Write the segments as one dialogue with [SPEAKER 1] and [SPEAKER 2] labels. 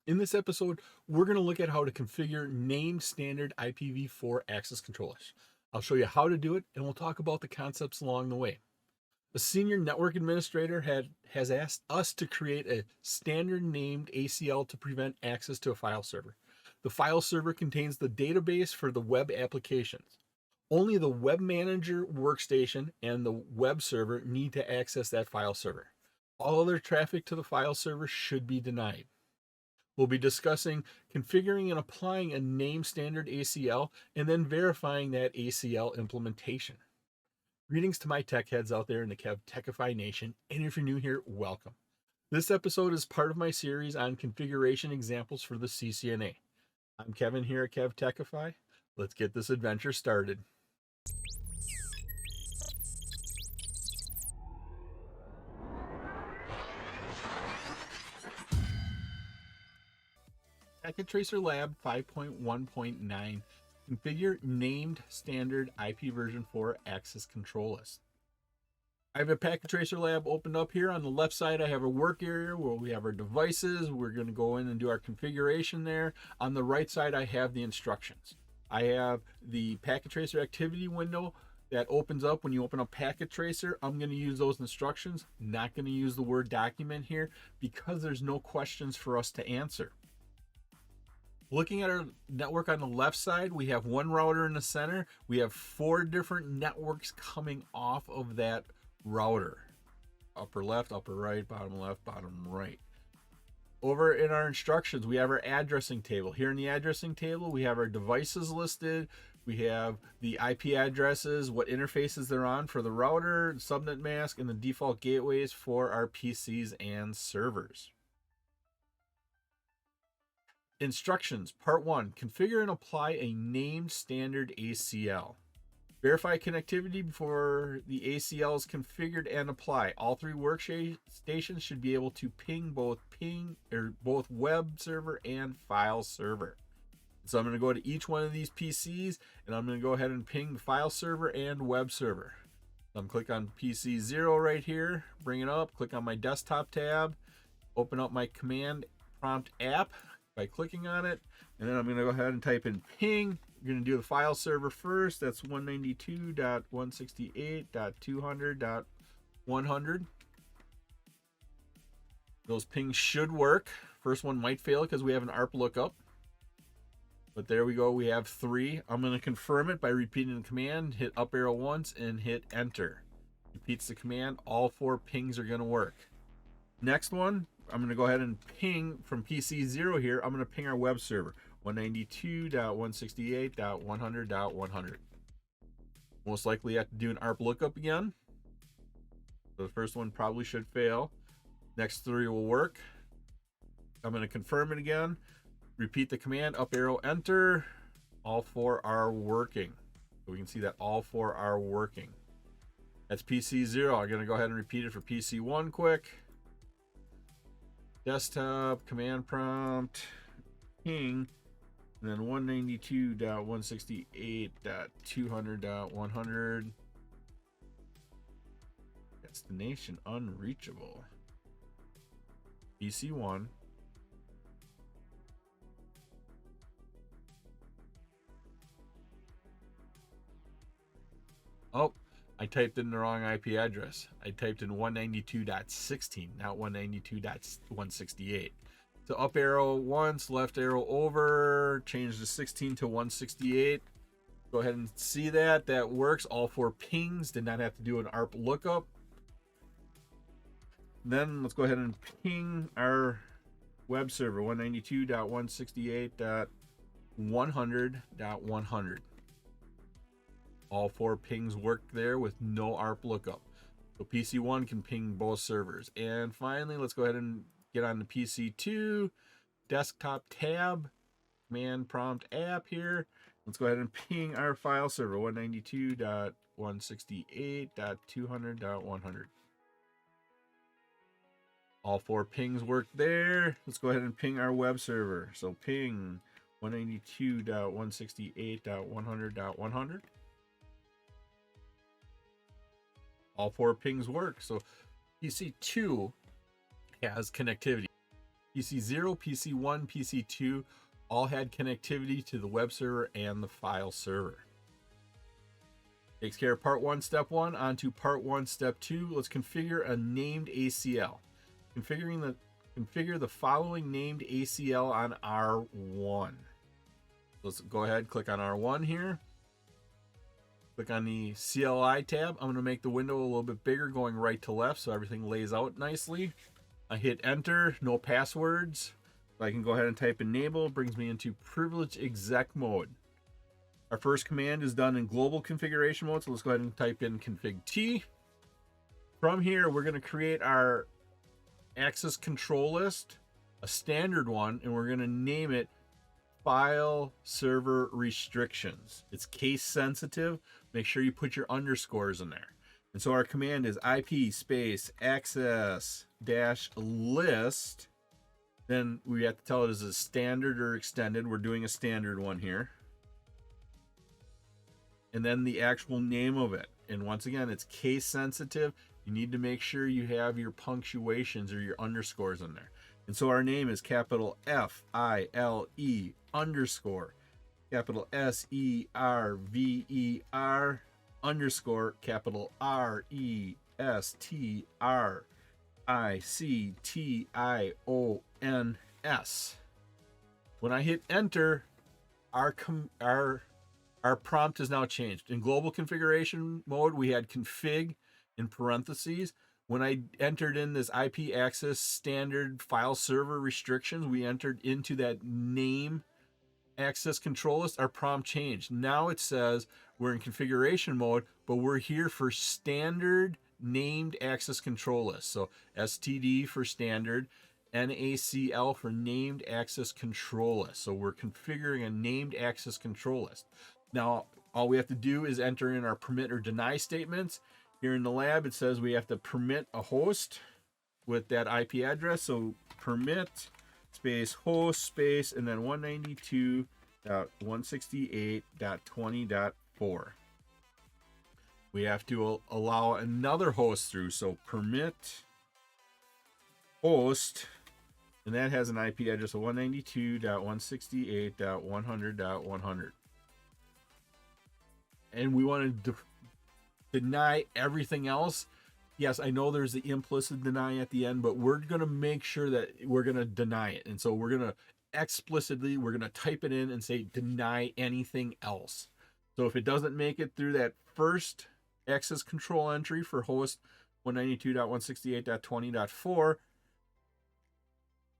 [SPEAKER 1] In this episode, we're going to look at how to configure named standard IPv4 access controllers. I'll show you how to do it, and we'll talk about the concepts along the way. A senior network administrator has asked us to create a standard named ACL to prevent access to a file server. The file server contains the database for the web applications. Only the web manager workstation and the web server need to access that file server. All other traffic to the file server should be denied. We'll be discussing configuring and applying a named standard ACL and then verifying that ACL implementation. Greetings to my tech heads out there in the KevTechify nation, and if you're new here, welcome. This episode is part of my series on configuration examples for the CCNA. I'm Kevin here at KevTechify. Let's get this adventure started. Packet Tracer Lab 5.1.9 Configure Named Standard IPv4 Access Control List. I have a Packet Tracer Lab opened up here. On the left side, I have a work area where we have our devices. We're going to go in and do our configuration there. On the right side, I have the instructions. I have the Packet Tracer activity window that opens up when you open up Packet Tracer. I'm going to use those instructions. Not going to use the word document here because there's no questions for us to answer. Looking at our network on the left side, we have one router in the center. We have 4 different networks coming off of that router. Upper left, upper right, bottom left, bottom right. Over in our instructions, we have our addressing table. Here in the addressing table, we have our devices listed. We have the IP addresses, what interfaces they're on for the router, subnet mask, and the default gateways for our PCs and servers. Instructions, Part 1, configure and apply a named standard ACL. Verify connectivity before the ACL is configured and apply. All 3 workstations should be able to ping both web server and file server. So I'm going to go to each one of these PCs and I'm going to go ahead and ping the file server and web server. So I'm click on PC 0 right here, bring it up, click on my desktop tab, open up my command prompt app by clicking on it, and then I'm going to go ahead and type in ping. You're going to do the file server first. That's 192.168.200.100. Those pings should work. First one might fail because we have an ARP lookup. But there we go. We have 3. I'm going to confirm it by repeating the command. Hit up arrow once and hit enter. Repeats the command. All 4 pings are going to work. Next one, I'm going to go ahead and ping from PC 0 here. I'm going to ping our web server, 192.168.100.100. Most likely you have to do an ARP lookup again. So the first one probably should fail. Next 3 will work. I'm going to confirm it again. Repeat the command, up arrow, enter. All 4 are working. So we can see that all 4 are working. That's PC 0. I'm going to go ahead and repeat it for PC 1 quick. Desktop, command prompt, ping, and then 192.168.200.100. Destination unreachable. PC 1. Oh, I typed in the wrong IP address. I typed in 192.16, not 192.168. So up arrow once, left arrow over, change the 16 to 168. Go ahead and see that. That works. All 4 pings. Did not have to do an ARP lookup. Then let's go ahead and ping our web server, 192.168.100.100. All 4 pings work there with no ARP lookup. So PC 1 can ping both servers. And finally, let's go ahead and get on the PC 2 desktop tab, command prompt app here. Let's go ahead and ping our file server, 192.168.200.100. All 4 pings work there. Let's go ahead and ping our web server. So ping 192.168.100.100. All 4 pings work. So PC2 has connectivity. PC0, PC1, PC2 all had connectivity to the web server and the file server. Takes care of part 1, step 1. On to part 1, step 2. Let's configure a named ACL. Configure the following named ACL on R1. Let's go ahead, click on R1 here. Click on the CLI tab. I'm going to make the window a little bit bigger, going right to left so everything lays out nicely. I hit enter, no passwords. I can go ahead and type enable. It brings me into privilege exec mode. Our first command is done in global configuration mode, so let's go ahead and type in config T. From here, we're going to create our access control list, a standard one, and we're going to name it file server restrictions. It's case sensitive. Make sure you put your underscores in there. And so our command is IP space access dash list. Then we have to tell it is a standard or extended. We're doing a standard one here. And then the actual name of it. And once again, it's case sensitive. You need to make sure you have your punctuations or your underscores in there. And so our name is capital FILE underscore capital SERVER underscore capital RESTRICTIONS. When I hit enter, our prompt is now changed. In global configuration mode, we had config in parentheses. When I entered in this IP access standard file server restrictions, we entered into that name access control list. Our prompt changed. Now it says we're in configuration mode, but we're here for standard named access control list. So STD for standard, NACL for named access control list. So we're configuring a named access control list. Now, all we have to do is enter in our permit or deny statements. Here in the lab, it says we have to permit a host with that IP address. So permit space host space and then 192.168.20.4. We have to allow another host through. So permit host, and that has an IP address of 192.168.100.100. And we want to deny everything else. Yes, I know there's the implicit deny at the end, but we're going to make sure that we're going to deny it. And so we're going to explicitly, we're going to type it in and say deny anything else. So if it doesn't make it through that first access control entry for host 192.168.20.4,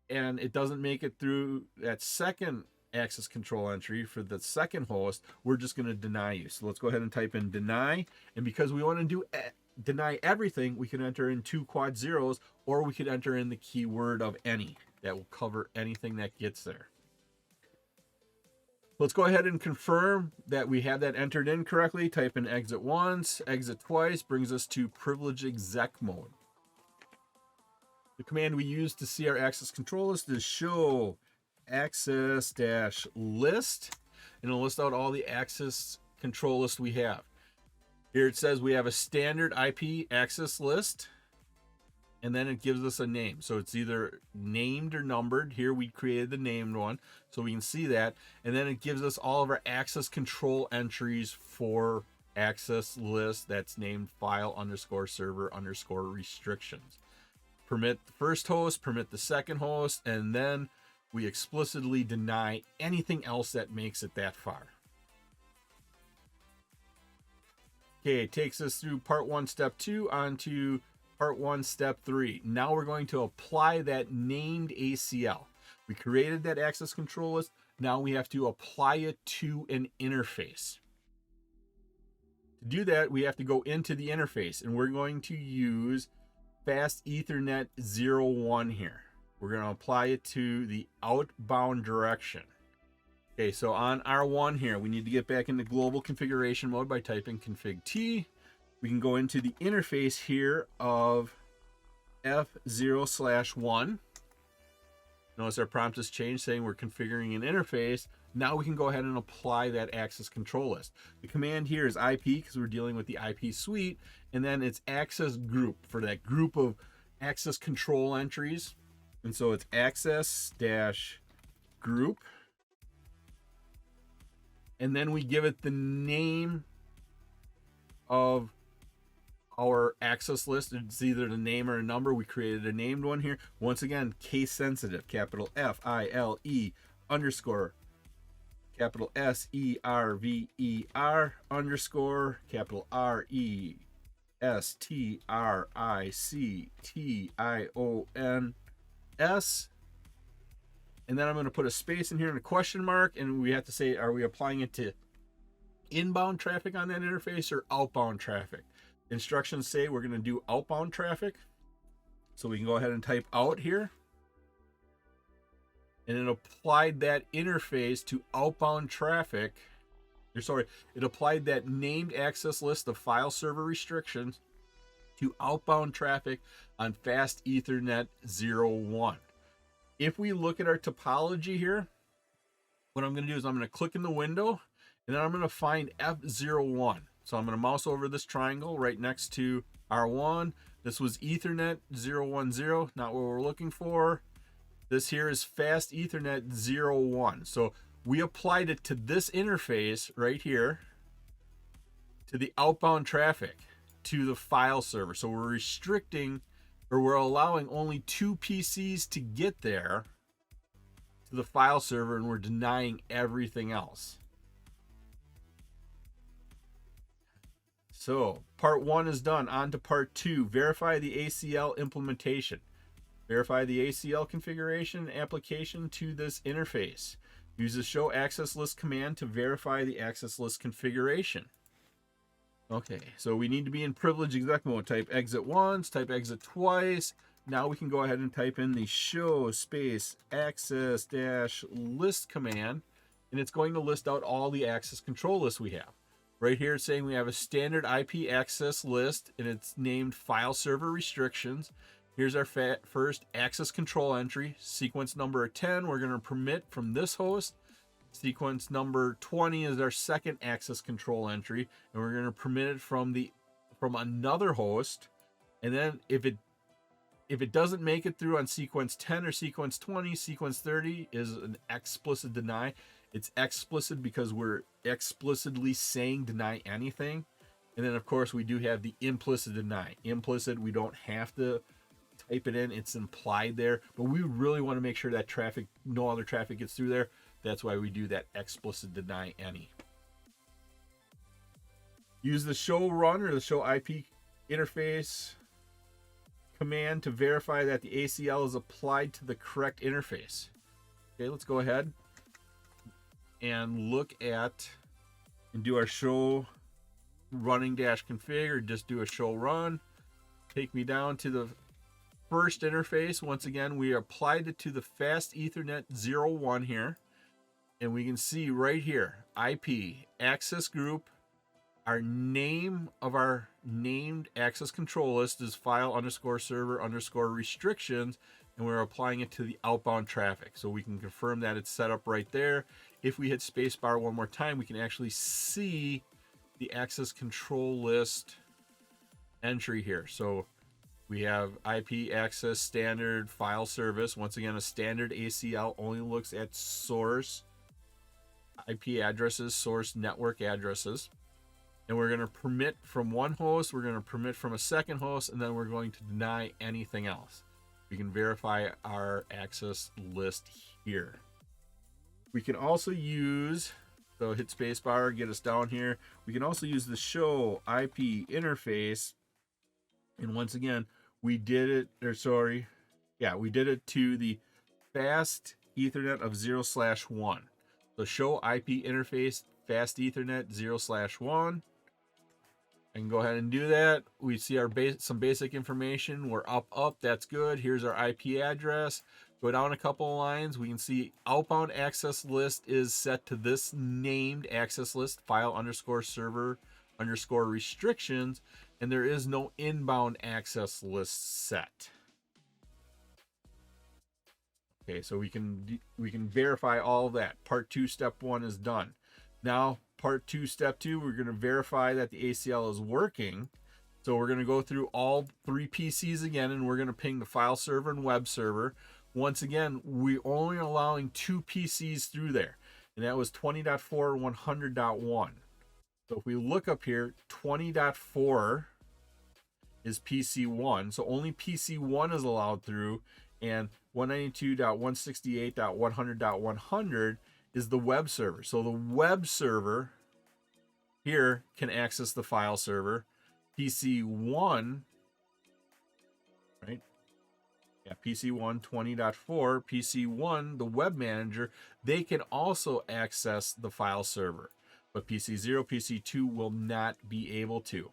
[SPEAKER 1] and it doesn't make it through that second access control entry for the second host, we're just going to deny you. So let's go ahead and type in deny. And because we want to do deny everything, we can enter in 2 quad zeros, or we could enter in the keyword of any. That will cover anything that gets there. Let's go ahead and confirm that we have that entered in correctly. Type in exit once, exit twice, brings us to privilege exec mode. The command we use to see our access control list is show access dash list, and it'll list out all the access control list we have. Here it says we have a standard IP access list, and then it gives us a name. So it's either named or numbered. Here we created the named one, so we can see that. And then it gives us all of our access control entries for access list that's named file underscore server underscore restrictions. Permit the first host, permit the second host, and then we explicitly deny anything else that makes it that far. Okay, it takes us through part 1, step 2, onto part 1, step 3. Now we're going to apply that named ACL. We created that access control list. Now we have to apply it to an interface. To do that, we have to go into the interface, and we're going to use Fast Ethernet 01 here. We're going to apply it to the outbound direction. Okay, so on R1 here, we need to get back into global configuration mode by typing config T. We can go into the interface here of F0/1. Notice our prompt has changed, saying we're configuring an interface. Now we can go ahead and apply that access control list. The command here is IP, because we're dealing with the IP suite, and then it's access group for that group of access control entries. And so it's access dash group. And then we give it the name of our access list. It's either the name or a number. We created a named one here. Once again, case sensitive, capital FILE underscore, capital SERVER underscore, capital RESTRICTIONS. And then I'm going to put a space in here and a question mark, and we have to say, are we applying it to inbound traffic on that interface or outbound traffic? Instructions say we're going to do outbound traffic. So we can go ahead and type out here. And it applied that interface to outbound traffic. It applied that named access list of file server restrictions to outbound traffic on Fast Ethernet 01. If we look at our topology here, what I'm going to do is I'm going to click in the window, and then I'm going to find F01. So I'm going to mouse over this triangle right next to R1. This was Ethernet 010, not what we're looking for. This here is Fast Ethernet 01. So we applied it to this interface right here, to the outbound traffic, to the file server. So we're restricting, or we're allowing only 2 PCs to get there to the file server, and we're denying everything else. So part 1 is done. On to part 2, verify the ACL implementation. Verify the ACL configuration application to this interface. Use the show access list command to verify the access list configuration. Okay, so we need to be in privilege exec mode. Type exit once, type exit twice. Now we can go ahead and type in the show space access dash list command, and it's going to list out all the access control lists we have. Right here it's saying we have a standard IP access list, and it's named file server restrictions. Here's our first access control entry, sequence number 10. We're going to permit from this host. Sequence number 20 is our second access control entry, and we're going to permit it from another host. And then if it doesn't make it through on sequence 10 or sequence 20, sequence 30 is an explicit deny. It's explicit because we're explicitly saying deny anything. And then of course we do have the implicit deny. Implicit, we don't have to type it in, it's implied there, but we really want to make sure that no other traffic gets through there. That's why we do that explicit deny any. Use the show run or the show IP interface command to verify that the ACL is applied to the correct interface. Okay, let's go ahead and look at and do our show running dash config, or just do a show run. Take me down to the first interface. Once again, we applied it to the Fast Ethernet 01 here. And we can see right here, IP, access group, our name of our named access control list is file underscore server underscore restrictions, and we're applying it to the outbound traffic. So we can confirm that it's set up right there. If we hit spacebar one more time, we can actually see the access control list entry here. So we have IP access standard file service. Once again, a standard ACL only looks at source IP addresses, source network addresses. And we're going to permit from one host, we're going to permit from a second host, and then we're going to deny anything else. We can verify our access list here. We can also use, so hit spacebar, get us down here. We can also use the show IP interface. And once again, we did it to the Fast Ethernet of 0/1. So show IP interface Fast Ethernet 0/1. I can go ahead and do that. We see our some basic information. We're up, that's good. Here's our IP address. Go down a couple of lines. We can see outbound access list is set to this named access list, file underscore server underscore restrictions, and there is no inbound access list set. Okay, so we can verify all of that. Part 2, step 1 is done. Now, part 2, step 2, we're going to verify that the ACL is working. So we're going to go through all 3 PCs again, and we're going to ping the file server and web server. Once again, we're only allowing 2 PCs through there, and that was 20.4 and 100.1. So if we look up here, 20.4 is PC1, so only PC1 is allowed through, and 192.168.100.100 is the web server. So the web server here can access the file server. PC1, right? Yeah, PC1 20.4, PC1, the web manager, they can also access the file server, but PC0, PC2 will not be able to.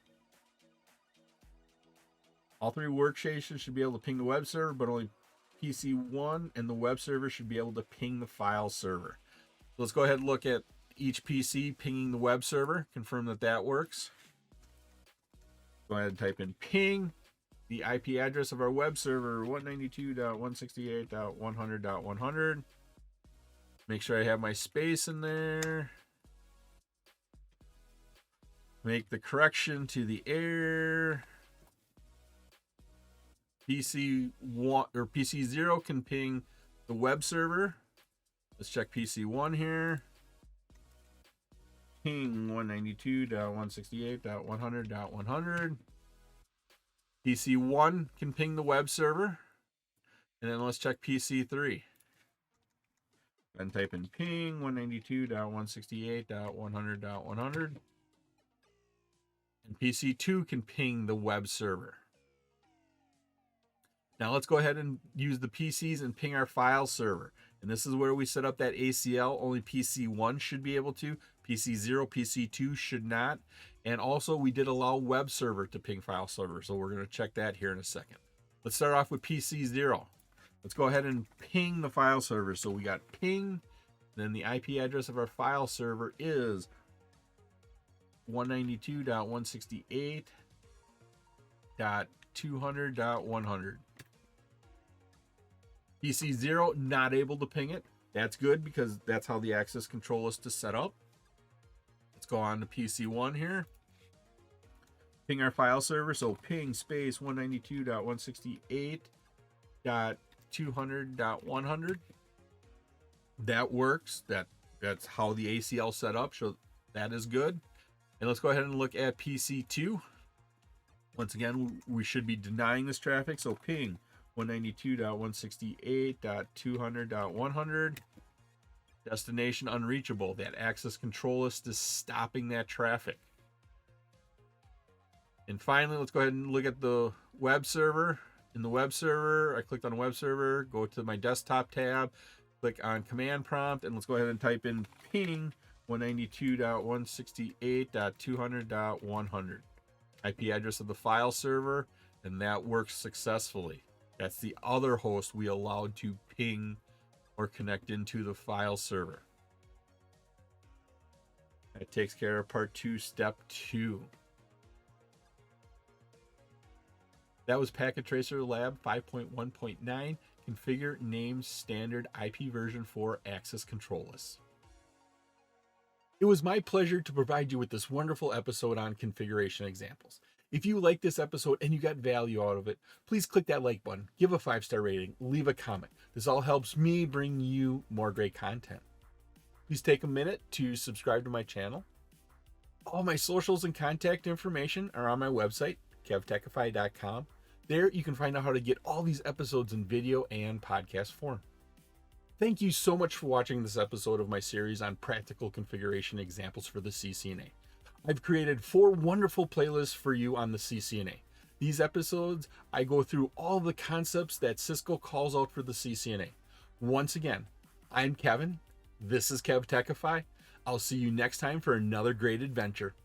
[SPEAKER 1] All 3 workstations should be able to ping the web server, but only PC1 and the web server should be able to ping the file server. So let's go ahead and look at each PC pinging the web server, confirm that that works. Go ahead and type in ping. The IP address of our web server, 192.168.100.100. Make sure I have my space in there. Make the correction to the error. PC1 or PC0 can ping the web server. Let's check PC1 here. Ping 192.168.100.100. PC1 can ping the web server. And then let's check PC3. And type in ping 192.168.100.100. And PC2 can ping the web server. Now let's go ahead and use the PCs and ping our file server. And this is where we set up that ACL. Only PC1 should be able to. PC0, PC2 should not. And also we did allow web server to ping file server. So we're going to check that here in a second. Let's start off with PC0. Let's go ahead and ping the file server. So we got ping. Then the IP address of our file server is 192.168.200.100. PC0 not able to ping it. That's good because that's how the access control is to set up. Let's go on to PC1 here. Ping our file server. So ping space 192.168.200.100. That works. That's how the ACL set up. So that is good. And let's go ahead and look at PC2. Once again, we should be denying this traffic. So ping 192.168.200.100. Destination unreachable. That access control list is stopping that traffic. And finally, let's go ahead and look at the web server. In the web server, I clicked on web server, go to my desktop tab, click on command prompt, and let's go ahead and type in ping 192.168.200.100. IP address of the file server, and that works successfully. That's the other host we allowed to ping or connect into the file server. That takes care of part 2, step 2. That was Packet Tracer Lab 5.1.9, configure named standard IPv4 access control lists. It was my pleasure to provide you with this wonderful episode on configuration examples. If you like this episode and you got value out of it, please click that like button, give a 5-star rating, leave a comment. This all helps me bring you more great content. Please take a minute to subscribe to my channel. All my socials and contact information are on my website, KevTechify.com. There you can find out how to get all these episodes in video and podcast form. Thank you so much for watching this episode of my series on practical configuration examples for the CCNA. I've created 4 wonderful playlists for you on the CCNA. These episodes, I go through all the concepts that Cisco calls out for the CCNA. Once again, I'm Kevin. This is KevTechify. I'll see you next time for another great adventure.